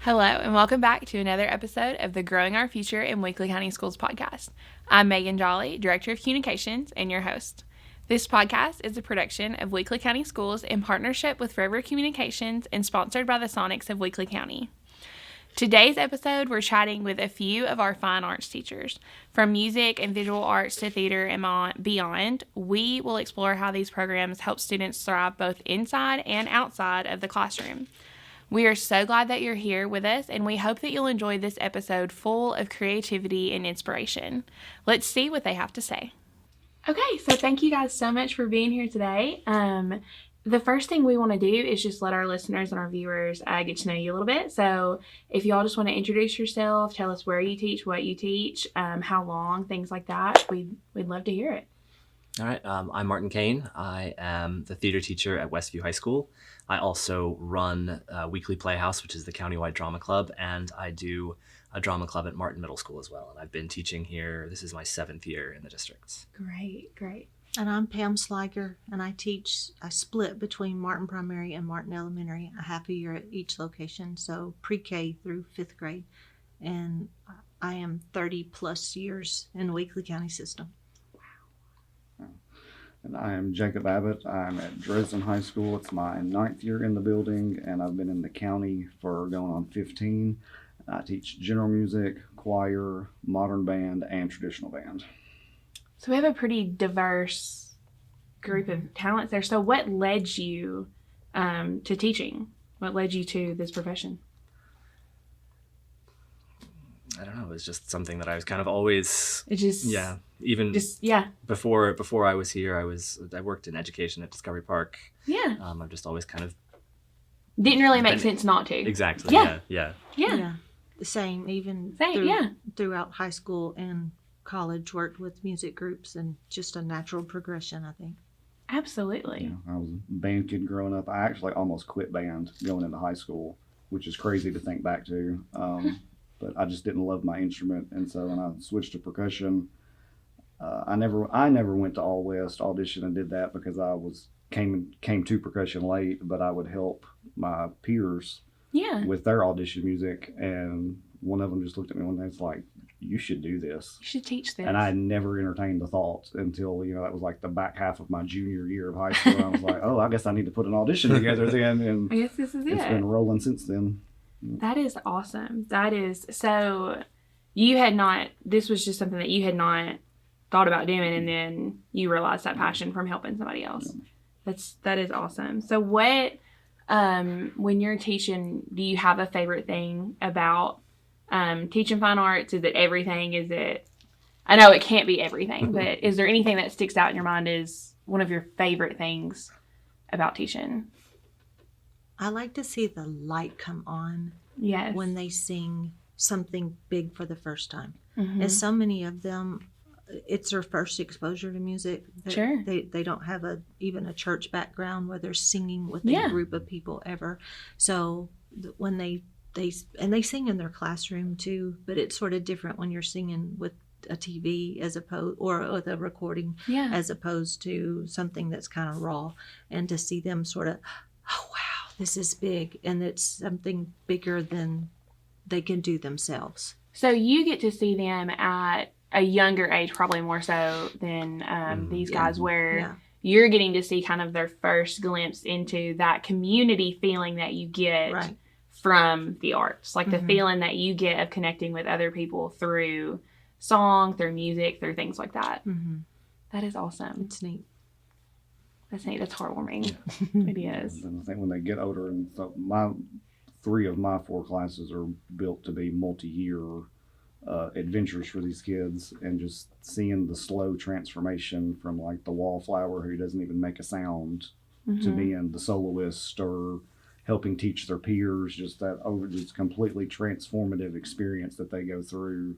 Hello, and welcome back to another episode of the Growing Our Future in Weakley County Schools podcast. I'm Megan Jolly, Director of Communications, and your host. This podcast is a production of Weakley County Schools in partnership with Forever Communications and sponsored by the Sonics of Weakley County. Today's episode, we're chatting with a few of our fine arts teachers. From music and visual arts to theater and beyond, we will explore how these programs help students thrive both inside and outside of the classroom. We are so glad that you're here with us, and we hope that you'll enjoy this episode full of creativity and inspiration. Let's see what they have to say. Okay, so thank you guys so much for being here today. The first thing we want to do is just let our listeners and our viewers get to know you a little bit. So if y'all just want to introduce yourself, tell us where you teach, what you teach, how long, things like that, we'd love to hear it. All right, I'm Martin Kane. I am the theater teacher at Westview High School. I also run Weakley Playhouse, which is the countywide drama club, and I do a drama club at Martin Middle School as well. And I've been teaching here. This is my 7th year in the district. Great. And I'm Pam Sliger, and I split between Martin Primary and Martin Elementary, a half a year at each location, so pre-K through 5th grade. And I am 30 plus years in the Weakley County system. And I am Jacob Abbott. I'm at Dresden High School. It's my 9th year in the building, and I've been in the county for going on 15. I teach general music, choir, modern band, and traditional band. So we have a pretty diverse group of talents there. So what led you to teaching? What led you to this profession? I don't know. It was just something that I was kind of always. Before I was here, I worked in education at Discovery Park. Yeah. I've just always kind of didn't really make sense not to. Exactly. Yeah. Same. Throughout high school and college, worked with music groups, and just a natural progression, I think. Absolutely. Yeah, I was a band kid growing up. I actually almost quit band going into high school, which is crazy to think back to. But I just didn't love my instrument, and so when I switched to percussion, I never went to All West audition and did that because I came to percussion late, but I would help my peers with their audition music, and one of them just looked at me one day and was like, "You should do this. You should teach this." And I never entertained the thought until, that was like the back half of my junior year of high school. And I was like, oh, I guess I need to put an audition together then. And I guess this is it. It's been rolling since then. That is awesome. So this was just something that you had not thought about doing, and then you realized that passion from helping somebody else. That is awesome. So what, when you're teaching, do you have a favorite thing about teaching fine arts? Is it everything? I know it can't be everything, but is there anything that sticks out in your mind as one of your favorite things about teaching? I like to see the light come on when they sing something big for the first time. Mm-hmm. And so many of them, it's their first exposure to music. Sure. They don't have even a church background where they're singing with a group of people ever. So when they sing in their classroom too, but it's sort of different when you're singing with a TV or with a recording as opposed to something that's kind of raw. And to see them sort of, oh wow, this is big, and it's something bigger than they can do themselves. So you get to see them at a younger age, probably more so than these guys, where you're getting to see kind of their first glimpse into that community feeling that you get from the arts, like the feeling that you get of connecting with other people through song, through music, through things like that. Mm-hmm. That is awesome. It's neat. That's neat. That's heartwarming. It is. And I think when they get older, and so 3 of my 4 classes are built to be multi-year adventures for these kids, and just seeing the slow transformation from like the wallflower who doesn't even make a sound to being the soloist or helping teach their peers, just completely transformative experience that they go through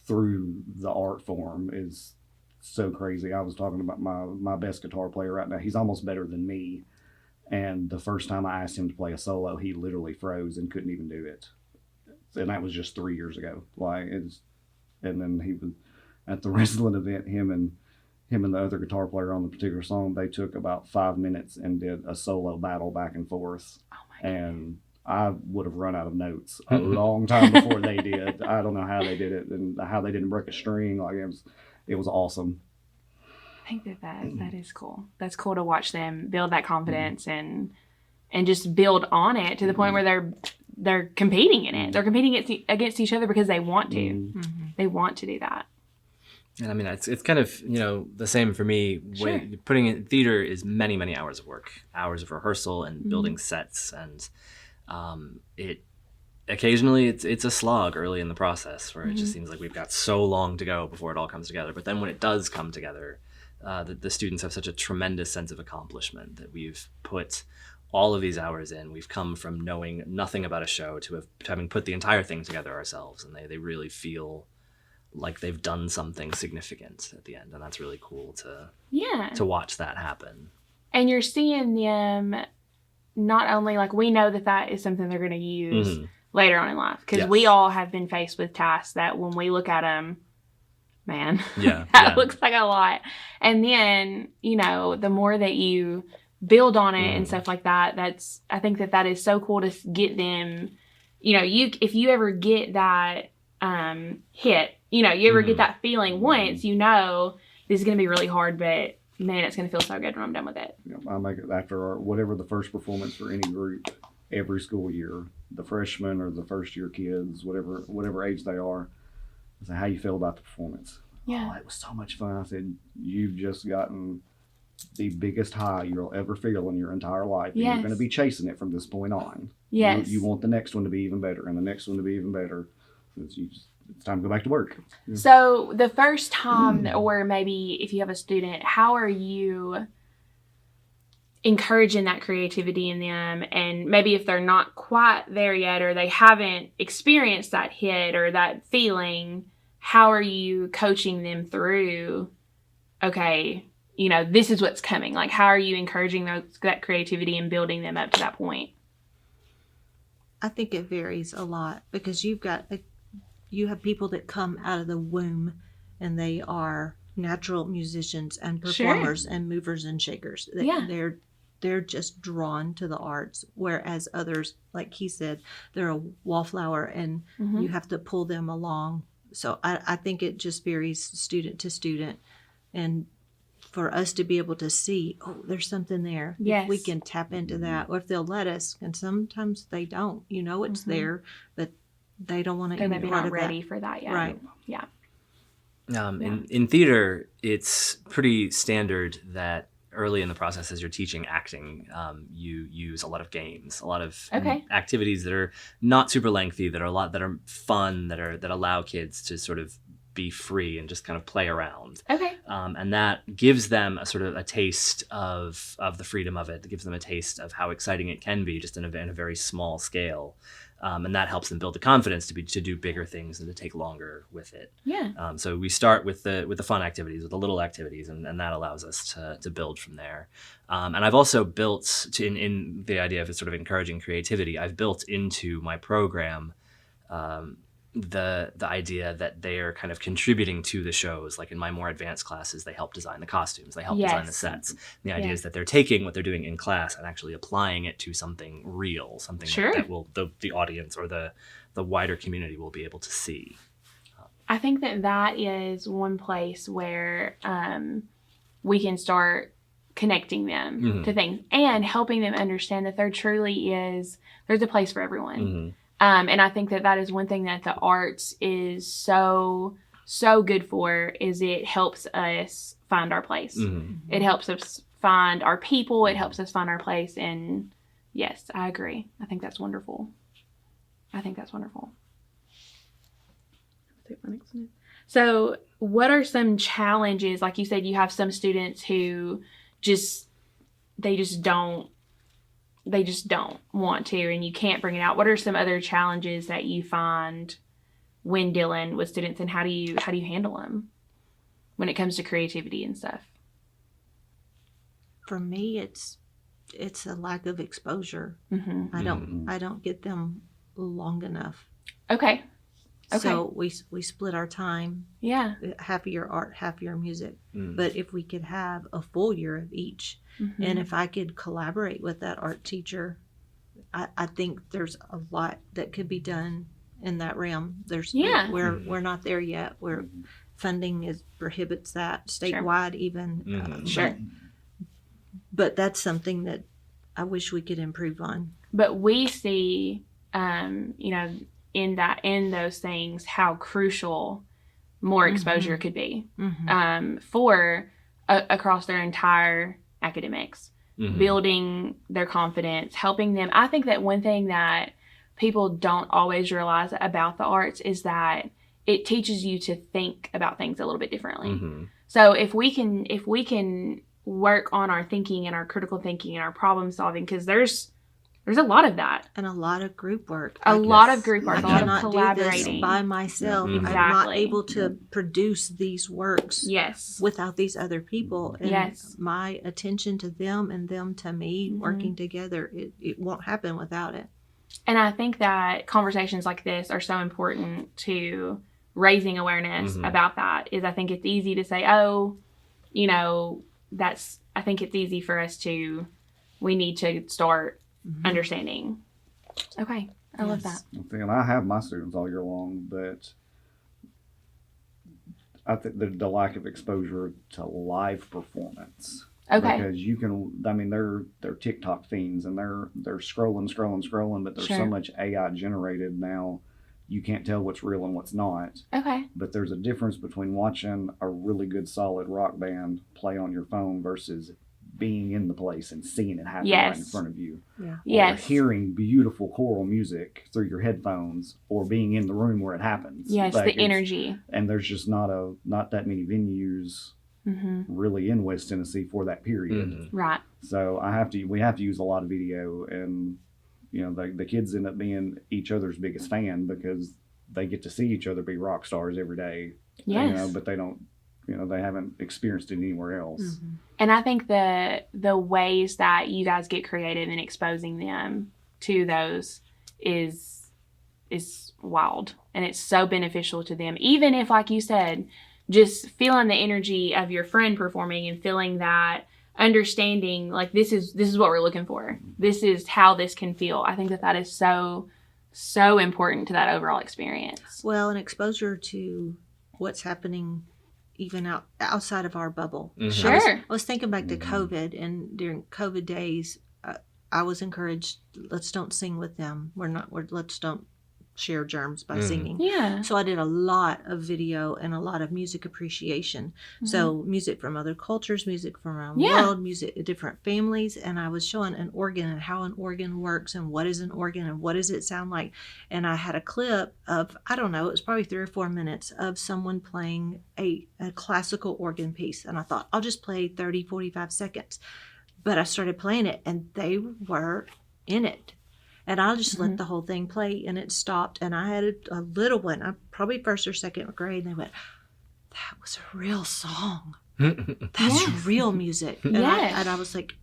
the art form is so crazy. I was talking about my best guitar player right now. He's almost better than me. And the first time I asked him to play a solo, he literally froze and couldn't even do it. And that was just 3 years ago. And then he was at the wrestling event, him and the other guitar player on the particular song, they took about 5 minutes and did a solo battle back and forth. Oh my God. And I would have run out of notes a long time before they did. I don't know how they did it and how they didn't break a string. Like it was awesome. I think that is cool. That's cool to watch them build that confidence and just build on it to the point where they're competing in it. They're competing against each other because they want to. Mm-hmm. They want to do that. And I mean, it's kind of, the same for me. Sure. Putting in theater is many, many hours of work, hours of rehearsal and building sets. And occasionally it's a slog early in the process where it just seems like we've got so long to go before it all comes together. But then when it does come together, the students have such a tremendous sense of accomplishment that we've put all of these hours in. We've come from knowing nothing about a show to having put the entire thing together ourselves. And they really feel like they've done something significant at the end. And that's really cool to watch that happen. And you're seeing them not only, like, we know that is something they're going to use later on in life. Because we all have been faced with tasks that when we look at them, man, that looks like a lot. And then, the more that you build on it and stuff like that, I think that is so cool to get them, if you ever get that hit, you ever get that feeling once, this is going to be really hard, but man, it's going to feel so good when I'm done with it. I make it after whatever the first performance for any group every school year, the freshmen or the first year kids, whatever age they are. I say, how you feel about the performance? Yeah. Oh, it was so much fun. I said, you've just gotten the biggest high you'll ever feel in your entire life. And you're going to be chasing it from this point on. Yes. You want the next one to be even better and the next one to be even better. It's time to go back to work. Yeah. So the first time, or maybe if you have a student, how are you encouraging that creativity in them? And maybe if they're not quite there yet, or they haven't experienced that hit or that feeling, how are you coaching them through, okay, this is what's coming? Like, how are you encouraging that creativity and building them up to that point? I think it varies a lot because you have people that come out of the womb and they are natural musicians and performers and movers and shakers. They're just drawn to the arts, whereas others, like he said, they're a wallflower and you have to pull them along. So I think it just varies student to student. And for us to be able to see, there's something there. Yes. If we can tap into that, or if they'll let us, and sometimes they don't. It's there, but they don't want to. They're maybe not ready for that yet. Right. Yeah. In theater, it's pretty standard that early in the process, as you're teaching acting, you use a lot of games, a lot of activities that are not super lengthy, that are fun, that allow kids to sort of be free and just kind of play around. Okay. And that gives them a sort of a taste of the freedom of it. It gives them a taste of how exciting it can be, just in a very small scale. And that helps them build the confidence to do bigger things and to take longer with it. Yeah. So we start with the fun activities, with the little activities, and that allows us to build from there. And I've also built in the idea of sort of encouraging creativity. I've built into my program the idea that they are kind of contributing to the shows. Like in my more advanced classes, they help design the costumes, they help design the sets. And the idea is that they're taking what they're doing in class and actually applying it to something real, something that will the audience or the wider community will be able to see. I think that is one place where we can start connecting them to things and helping them understand that there's a place for everyone. And I think that is one thing that the arts is so good for, is it helps us find our place. It helps us find our people. It helps us find our place. And yes, I agree. I think that's wonderful. So what are some challenges? Like you said, you have some students who they just don't want to, and you can't bring it out. What are some other challenges that you find when dealing with students, and how do you handle them when it comes to creativity and stuff? For me, it's a lack of exposure. I don't get them long enough. Okay. So we split our time. Yeah. Half year art, half year music. But if we could have a full year of each, and if I could collaborate with that art teacher, I think there's a lot that could be done in that realm. We're not there yet. Where funding prohibits that statewide even. Sure. But that's something that I wish we could improve on. But we see, in those things, how crucial more exposure could be for across their entire academics, building their confidence, helping them. I think that one thing that people don't always realize about the arts is that it teaches you to think about things a little bit differently. So if we can work on our thinking and our critical thinking and our problem solving, because there's a lot of that. And a lot of group work. A lot of group work, a lot of cannot collaborating. do this by myself. Exactly. I'm not able to produce these works without these other people. And my attention to them and them to me working together, it won't happen without it. And I think that conversations like this are so important to raising awareness about that. I think it's easy to say, I think it's easy for us we need to start understanding. Okay. I love that. And I have my students all year long, but I think the lack of exposure to live performance. Okay. Because they're TikTok fiends and they're scrolling, but there's so much AI generated now, you can't tell what's real and what's not. Okay. But there's a difference between watching a really good solid rock band play on your phone versus being in the place and seeing it happen right in front of you. Yeah. Or hearing beautiful choral music through your headphones, or being in the room where it happens. Yes, the energy. And there's just not that many venues really in West Tennessee for that period. Right. So we have to use a lot of video, and the kids end up being each other's biggest fan because they get to see each other be rock stars every day. Yes. But they don't, they haven't experienced it anywhere else. And I think the ways that you guys get creative in exposing them to those is wild, and it's so beneficial to them. Even if, like you said, just feeling the energy of your friend performing and feeling that understanding, like this is what we're looking for. This is how this can feel. I think that is so important to that overall experience. Well, an exposure to what's happening even outside of our bubble. Sure. I was thinking back to COVID, and during COVID days, I was encouraged, let's don't sing with them. Let's don't share germs by singing. Yeah. So I did a lot of video and a lot of music appreciation. So music from other cultures, music from around the world, music different families, and I was showing an organ and how an organ works and what is an organ and what does it sound like. And I had a clip of, I don't know, it was probably 3 or 4 minutes of someone playing a classical organ piece. And I thought, I'll just play 30, 45 seconds. But I started playing it and they were in it. And I just let the whole thing play, and it stopped. And I had a little one, probably first or second grade, and they went, "That was a real song. That's real music." And, I was like,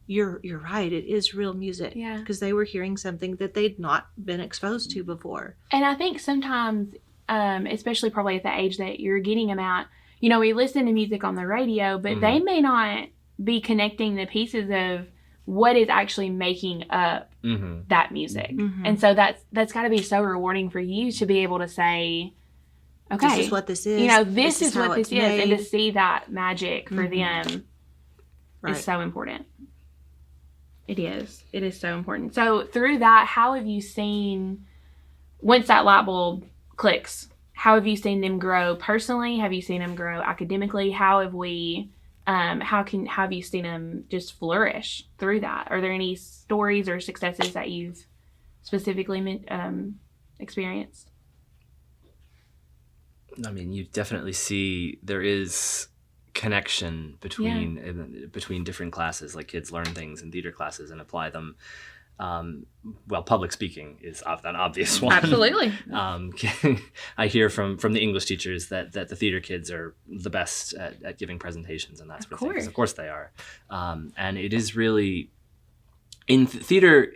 "You're right. It is real music." Yeah. Because they were hearing something that they'd not been exposed to before. And I think sometimes, especially probably at the age that you're getting them at, we listen to music on the radio, but they may not be connecting the pieces of what is actually making up that music. And so that's got to be so rewarding for you to be able to say, okay, this is what this is. This is what this is. And to see that magic for them is so important. It is. It is so important. So through that, how have you seen, once that light bulb clicks, how have you seen them grow personally? Have you seen them grow academically? How have you seen them just flourish through that? Are there any stories or successes that you've specifically experienced? I mean, you definitely see there is connection between different classes. Like kids learn things in theater classes and apply them. Public speaking is an obvious one. Absolutely. I hear from the English teachers that the theater kids are the best at giving presentations and that sort of thing. Of course they are. And it is really, in theater,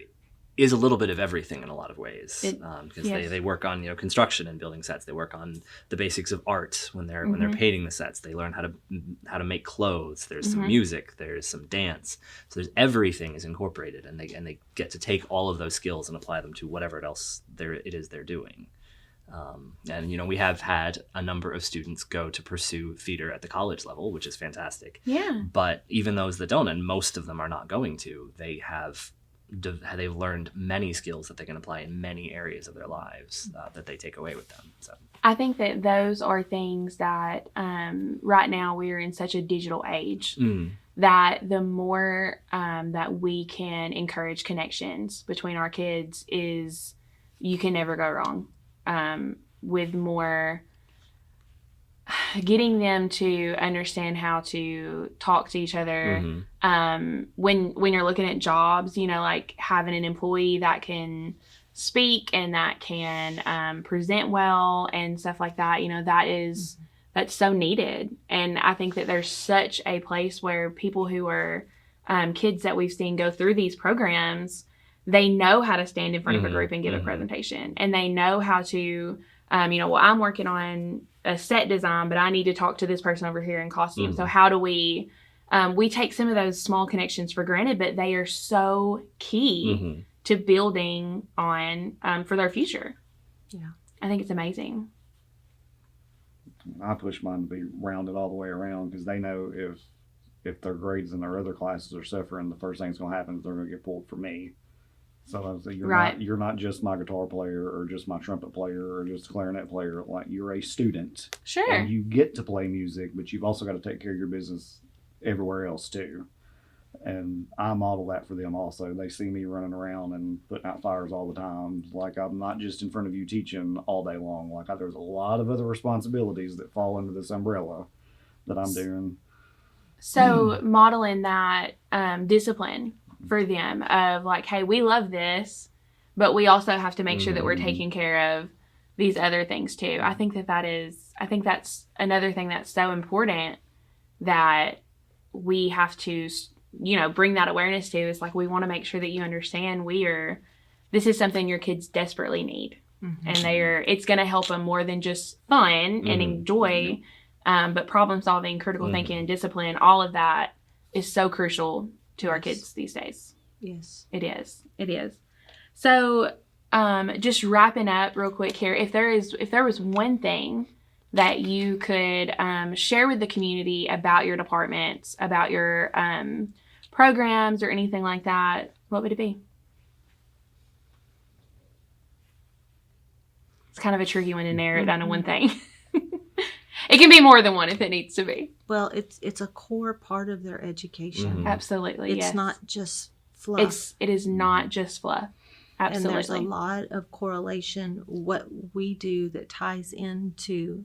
is a little bit of everything in a lot of ways, because yes. they work on construction and building sets. They work on the basics of art when they're painting the sets. They learn how to make clothes. There's some music. There's some dance. So there's everything is incorporated, and they get to take all of those skills and apply them to whatever else it is they're doing. And we have had a number of students go to pursue theater at the college level, which is fantastic. Yeah. But even those that don't, and most of them are not going to, they've learned many skills that they can apply in many areas of their lives that they take away with them. So I think that those are things that right now we're in such a digital age that the more that we can encourage connections between our kids is you can never go wrong with more getting them to understand how to talk to each other. When you're looking at jobs, like having an employee that can speak and that can present well and stuff like that, that's so needed. And I think that there's such a place where people who are kids that we've seen go through these programs, they know how to stand in front of a group and give a presentation, and they know how to, I'm working on a set design, but I need to talk to this person over here in costume. So how do we take some of those small connections for granted, but they are so key to building on for their future. Yeah. I think it's amazing. I push mine to be rounded all the way around, because they know if their grades in their other classes are suffering, the first thing that's going to happen is they're going to get pulled for me. So I was like, you're not just my guitar player or just my trumpet player or just a clarinet player. Like, you're a student. Sure. And you get to play music, but you've also got to take care of your business everywhere else too. And I model that for them also. They see me running around and putting out fires all the time. Like, I'm not just in front of you teaching all day long. Like, there's a lot of other responsibilities that fall under this umbrella that I'm doing. So modeling that discipline for them of like, hey, we love this, but we also have to make sure that we're taking care of these other things too. I think that's another thing that's so important that we have to, bring that awareness to. Is like, we want to make sure that you understand this is something your kids desperately need. And it's going to help them more than just fun and enjoy, but problem solving, critical thinking, and discipline, all of that is so crucial to our kids these days. Yes. It is. So just wrapping up real quick here, if there was one thing that you could share with the community about your departments, about your programs or anything like that, what would it be? It's kind of a tricky one to narrow it down to one thing. It can be more than one if it needs to be. Well, it's a core part of their education. Absolutely, It's yes. not just fluff. It is not just fluff. Absolutely. And there's a lot of correlation what we do that ties into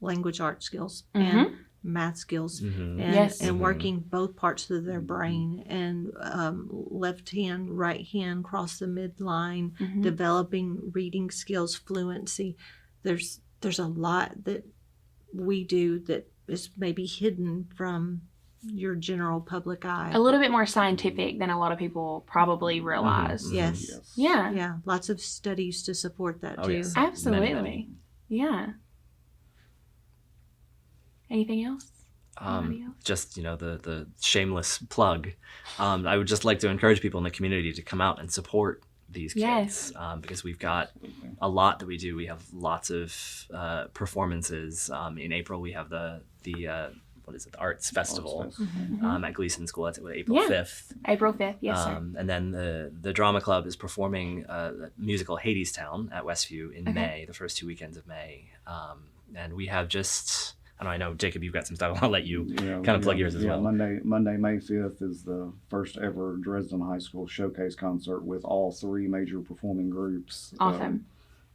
language art skills and math skills and working both parts of their brain and left hand, right hand, cross the midline, developing reading skills, fluency. There's a lot that we do that is maybe hidden from your general public eye. A little bit more scientific than a lot of people probably realize. Yes. Yeah. Yeah. Lots of studies to support that too. Yes. Absolutely. Many. Yeah. Anything else? Just, the shameless plug. I would just like to encourage people in the community to come out and support these kids, because we've got a lot that we do. We have lots of performances. In April, we have the Arts Festival at Gleason School. That's April 5th. April 5th, yes, sir. And then the Drama Club is performing the musical Hadestown at Westview in May, the first 2 weekends of May. And we have just... I know, Jacob, you've got some stuff. I'll let you kind of plug yours as well. Monday, May 5th is the first ever Dresden High School showcase concert with all three major performing groups. Awesome.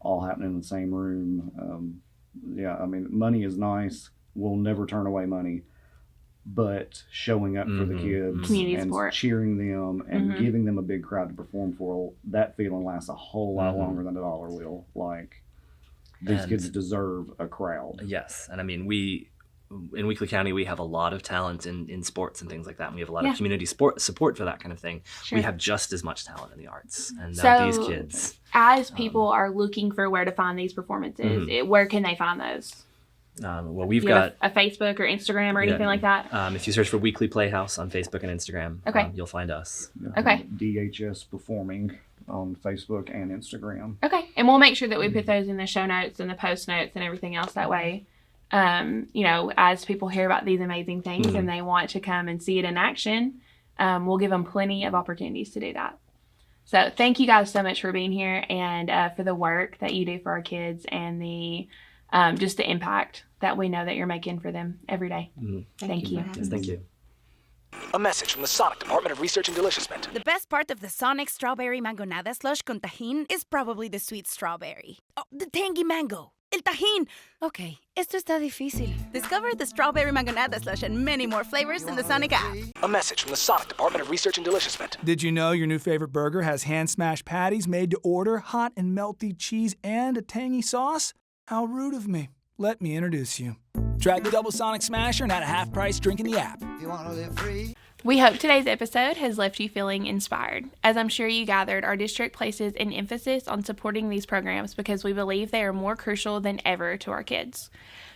All happening in the same room. Money is nice. We'll never turn away money. But showing up for the kids Community and support. cheering them and giving them a big crowd to perform for, that feeling lasts a whole lot longer than a dollar will. Like... These kids deserve a crowd. Yes. And we in Weakley County, we have a lot of talent in sports and things like that. And we have a lot Yeah. of community support for that kind of thing. Sure. We have just as much talent in the arts. And So, these kids, as people are looking for where to find these performances, where can they find those? well, we've Do you have got, a Facebook or Instagram or anything like that? if you search for Weakley Playhouse on Facebook and Instagram, Okay. you'll find us. Okay. DHS Performing on Facebook and Instagram. Okay. And we'll make sure that we put those in the show notes and the post notes and everything else that way. As people hear about these amazing things and they want to come and see it in action, we'll give them plenty of opportunities to do that. So thank you guys so much for being here and for the work that you do for our kids and the just the impact that we know that you're making for them every day. Thank you. Yes, thank you. A message from the Sonic Department of Research and Deliciouspment. The best part of the Sonic Strawberry Mangonada Slush con Tajín is probably the sweet strawberry. Oh, the tangy mango. El Tajín. Okay, esto está difícil. Discover the Strawberry Mangonada Slush and many more flavors in the Sonic app. A message from the Sonic Department of Research and Deliciouspment. Did you know your new favorite burger has hand-smashed patties made to order, hot and melty cheese, and a tangy sauce? How rude of me. Let me introduce you. Try the Double Sonic Smasher and at a half price drink in the app. We hope today's episode has left you feeling inspired. As I'm sure you gathered, our district places an emphasis on supporting these programs because we believe they are more crucial than ever to our kids.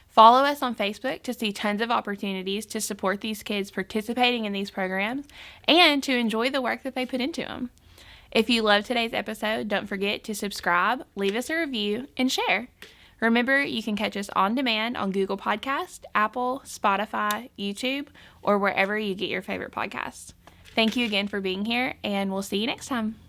Follow us on Facebook to see tons of opportunities to support these kids participating in these programs and to enjoy the work that they put into them. If you loved today's episode, don't forget to subscribe, leave us a review, and share. Remember, you can catch us on demand on Google Podcast, Apple, Spotify, YouTube, or wherever you get your favorite podcasts. Thank you again for being here, and we'll see you next time.